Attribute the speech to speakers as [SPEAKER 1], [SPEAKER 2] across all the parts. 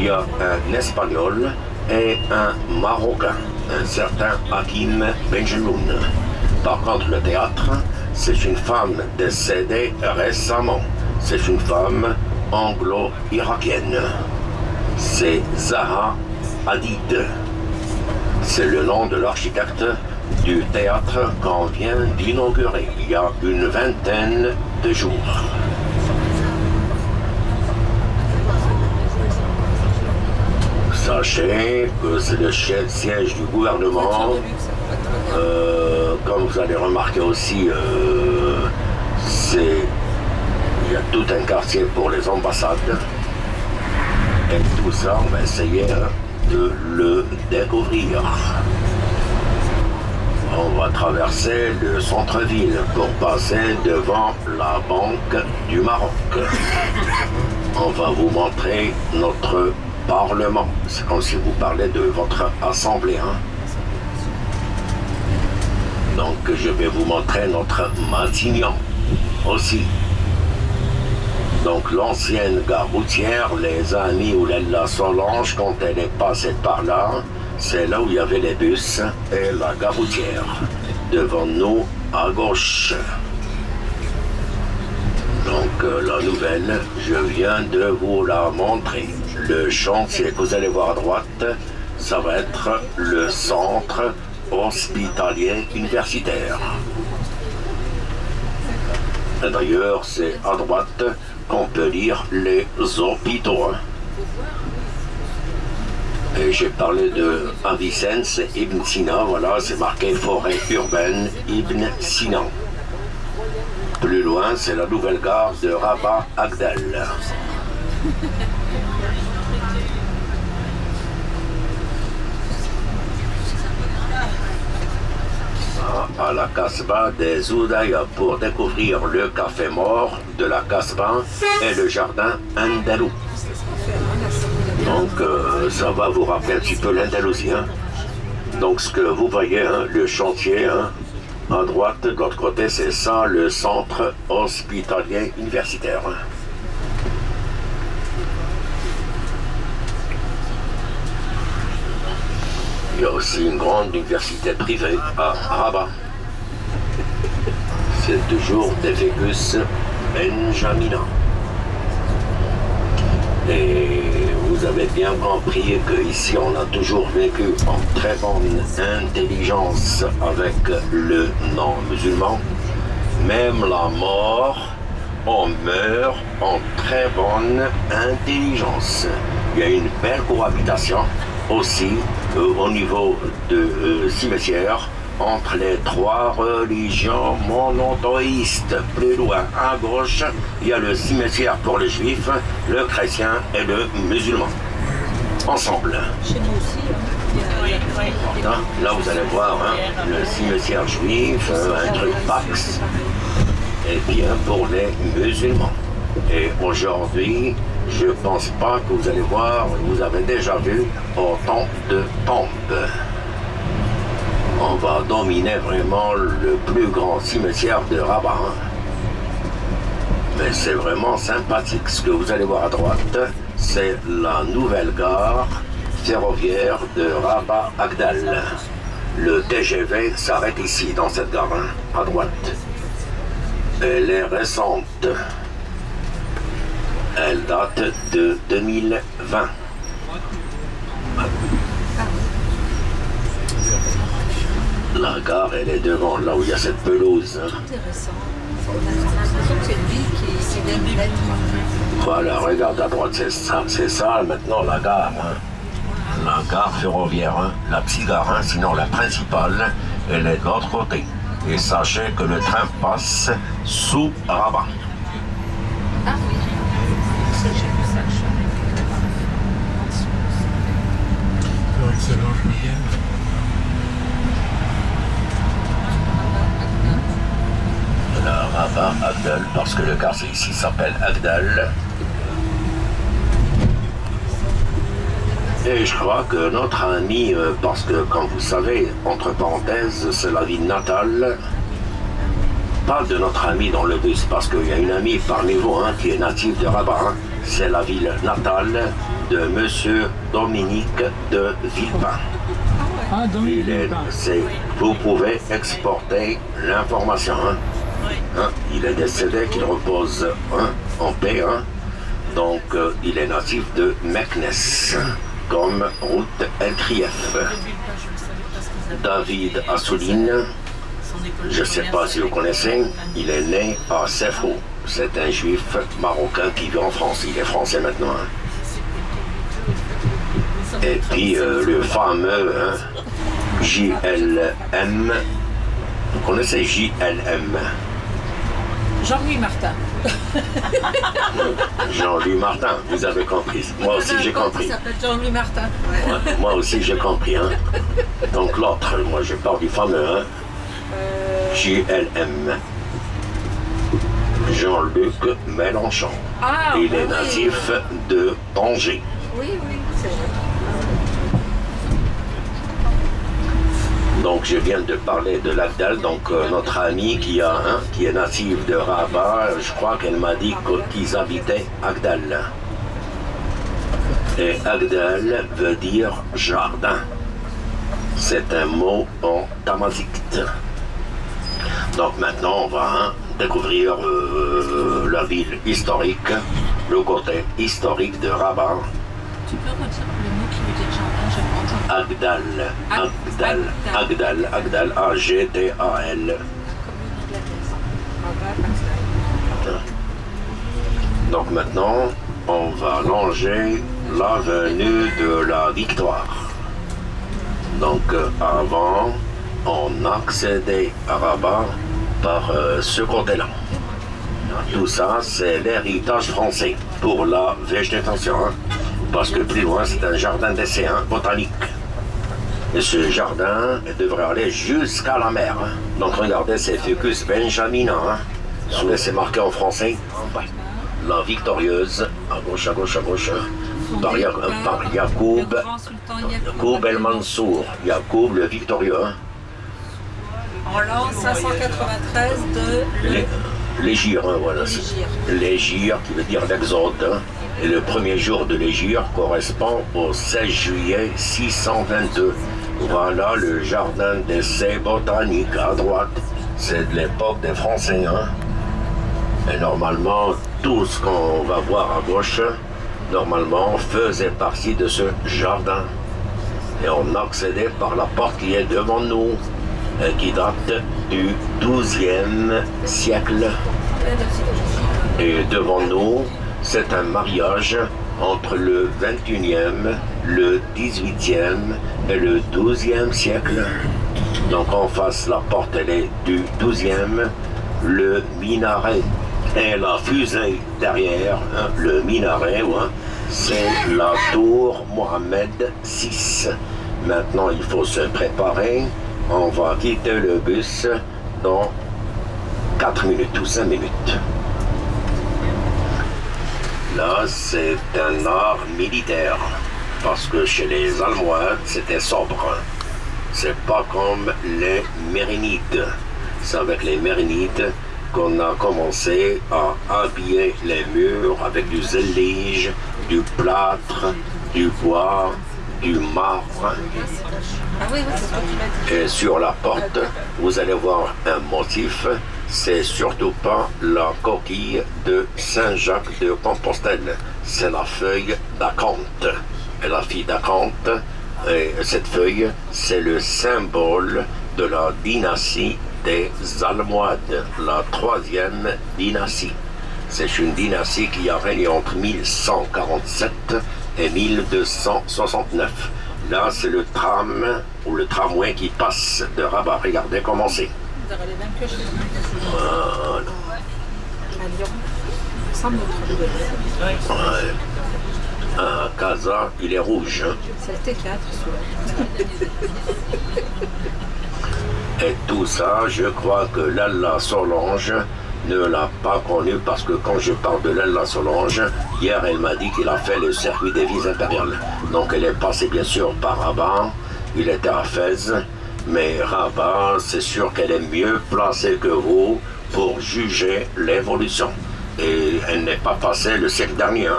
[SPEAKER 1] il y a un Espagnol et un Marocain, un certain Hakim Benjeloun. Par contre, le théâtre, c'est une femme décédée récemment. C'est une femme anglo-irakienne. C'est Zaha Hadid. C'est le nom de l'architecte du théâtre qu'on vient d'inaugurer il y a une vingtaine de jours. Sachez que c'est le siège du gouvernement. Comme vous allez remarquer aussi, il y a tout un quartier pour les ambassades. Et tout ça, on va essayer de le découvrir. On va traverser le centre-ville pour passer devant la Banque du Maroc. On va vous montrer notre Parlement. C'est comme si vous parlez de votre assemblée. Donc je vais vous montrer notre Matignon aussi. Donc l'ancienne gare routière, les amis ou la Solange, quand elle est passée par là, c'est là où il y avait les bus et la gare routière. Devant nous, à gauche. Donc la nouvelle, je viens de vous la montrer. Le chantier que vous allez voir à droite, ça va être le centre hospitalier universitaire. D'ailleurs, c'est à droite qu'on peut lire les hôpitaux. Et j'ai parlé de Avicenne, Ibn Sina, voilà, c'est marqué forêt urbaine Ibn Sina. Plus loin, c'est la nouvelle gare de Rabat Agdal. À la Casbah des Oudaya pour découvrir le café mort de la Casbah et le jardin andalou. Donc ça va vous rappeler un petit peu l'Andalousie. Donc ce que vous voyez, le chantier, à droite, de l'autre côté, c'est ça, le centre hospitalier universitaire. Il y a aussi une grande université privée à Rabat. C'est toujours Defecus Benjamina. Et vous avez bien compris qu'ici on a toujours vécu en très bonne intelligence avec le non-musulman. Même la mort, on meurt en très bonne intelligence. Il y a une belle cohabitation aussi au niveau de cimetière entre les trois religions monothéistes. Plus loin à gauche, il y a le cimetière pour les juifs, le chrétien et le musulman. Ensemble.
[SPEAKER 2] Chez nous aussi.
[SPEAKER 1] Là, vous allez voir le cimetière juif, un truc Pax, et bien pour les musulmans. Et aujourd'hui, je pense pas que vous allez voir, vous avez déjà vu autant de tombes. On va dominer vraiment le plus grand cimetière de Rabat. Mais c'est vraiment sympathique. Ce que vous allez voir à droite, c'est la nouvelle gare ferroviaire de Rabat Agdal. Le TGV s'arrête ici, dans cette gare, à droite. Elle est récente. Elle date de 2020. La gare, elle est devant, là où il y a cette pelouse.
[SPEAKER 2] Intéressant. On a l'impression que c'est une ville qui vient d'être.
[SPEAKER 1] Voilà, regarde à droite, c'est ça maintenant la gare. La gare ferroviaire, la petite gare, sinon la principale, elle est de l'autre côté. Et sachez que le train passe sous Rabat.
[SPEAKER 2] Ah oui. J'ai vu ça.
[SPEAKER 3] Excellent, Miguel.
[SPEAKER 1] La Rabat Agdal, parce que le quartier ici s'appelle Agdal. Et je crois que notre ami, parce que comme vous savez, entre parenthèses, c'est la ville natale, pas de notre ami dans le bus, parce qu'il y a une amie parmi vous qui est native de Rabat, c'est la ville natale de Monsieur Dominique de Villepin.
[SPEAKER 3] Ah, Dominique
[SPEAKER 1] Vous pouvez exporter l'information. Il est décédé, qu'il repose en paix. Donc, il est natif de Meknès, comme route El Krief. David Assouline, je ne sais pas si vous connaissez, il est né à Sefou. C'est un juif marocain qui vit en France. Il est français maintenant. Et puis le fameux JLM. Vous connaissez JLM?
[SPEAKER 2] Jean-Louis Martin.
[SPEAKER 1] Jean-Louis Martin, vous avez compris. Moi aussi j'ai compris.
[SPEAKER 2] Il s'appelle Jean-Louis Martin.
[SPEAKER 1] Ouais, moi aussi j'ai compris. Donc l'autre, moi je parle du fameux JLM. Jean-Luc Mélenchon.
[SPEAKER 2] Ah,
[SPEAKER 1] il est natif de Angers.
[SPEAKER 2] Oui, c'est vrai.
[SPEAKER 1] Donc je viens de parler de l'Agdal, donc notre ami qui est natif de Rabat, je crois qu'elle m'a dit qu'ils habitaient Agdal. Et Agdal veut dire jardin. C'est un mot en tamazight. Donc maintenant on va découvrir la ville historique, le côté historique de Rabat.
[SPEAKER 2] Tu peux redire le mot qui veut dire jardin, je
[SPEAKER 1] Agdal, A-G-D-A-L. Donc maintenant, on va longer l'avenue de la Victoire. Donc avant, on accédait à Rabat par ce côté-là. Tout ça, c'est l'héritage français pour la végétation. Parce que plus loin, c'est un jardin d'essai botanique. Et ce jardin devrait aller jusqu'à la mer. Donc regardez, c'est Ficus Benjamina. C'est marqué en français. La victorieuse, à gauche, par Yacoub El Mansour. Yacoub le victorieux.
[SPEAKER 2] En l'an 593 de
[SPEAKER 1] l'Égir, voilà. L'Égir qui veut dire l'exode. Et le premier jour de l'Égir correspond au 16 juillet 622. Voilà le jardin d'essai botanique à droite. C'est de l'époque des Français. Et normalement, tout ce qu'on va voir à gauche, normalement, faisait partie de ce jardin. Et on accédait par la porte qui est devant nous, et qui date du XIIe siècle. Et devant nous, c'est un mariage entre le 21e, le 18e et le 12e siècle. Donc en face, la porte elle est du 12e, le minaret et la fusée derrière, le minaret, c'est la tour Mohamed VI. Maintenant, il faut se préparer. On va quitter le bus dans 4 minutes ou 5 minutes. Là, c'est un art militaire, parce que chez les Almohades, c'était sobre. C'est pas comme les Mérinides. C'est avec les Mérinides qu'on a commencé à habiller les murs avec du zellige, du plâtre, du bois, du marbre. Et sur la porte, vous allez voir un motif. C'est surtout pas la coquille de Saint-Jacques de Compostelle, c'est la feuille d'acanthe. Et la fille d'acanthe, et cette feuille, c'est le symbole de la dynastie des Almohades, la 3e dynastie. C'est une dynastie qui a régné entre 1147 et 1269. Là, c'est le tram ou le tramway qui passe de Rabat. Regardez comment c'est. Voilà. À Casa, il est rouge.
[SPEAKER 2] C'est le T4.
[SPEAKER 1] Et tout ça, je crois que Lalla Solange ne l'a pas connu parce que quand je parle de Lalla Solange, hier elle m'a dit qu'il a fait le circuit des vies impériales. Donc elle est passée bien sûr par Rabat, il était à Fès, mais Rabat, c'est sûr qu'elle est mieux placée que vous pour juger l'évolution. Et elle n'est pas passée le siècle dernier.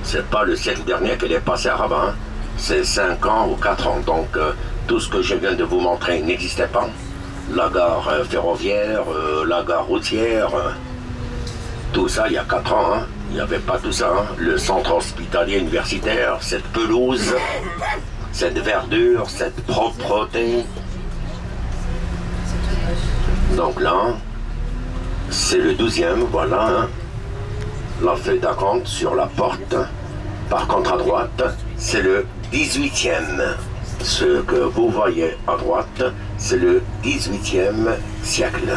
[SPEAKER 1] C'est pas le siècle dernier qu'elle est passée à Rabat, hein. C'est 5 ans ou 4 ans. Donc tout ce que je viens de vous montrer n'existait pas. La gare ferroviaire, la gare routière, tout ça il y a 4 ans, hein. Il n'y avait pas tout ça, hein. Le centre hospitalier universitaire, cette pelouse, cette verdure, cette propreté. Donc là, c'est le 12e, voilà, hein. La feuille d'acompte sur la porte. Par contre, à droite, c'est le 18e. Ce que vous voyez à droite, c'est le 18e siècle.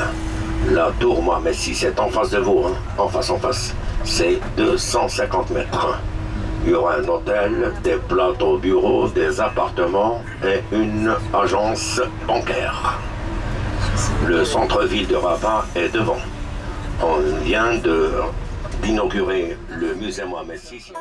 [SPEAKER 1] La tour Mohamed VI est en face de vous, hein, en face. C'est 250 mètres. Il y aura un hôtel, des plateaux bureaux, des appartements et une agence bancaire. Le centre-ville de Rabat est devant. On vient d'inaugurer le musée Mohamed VI.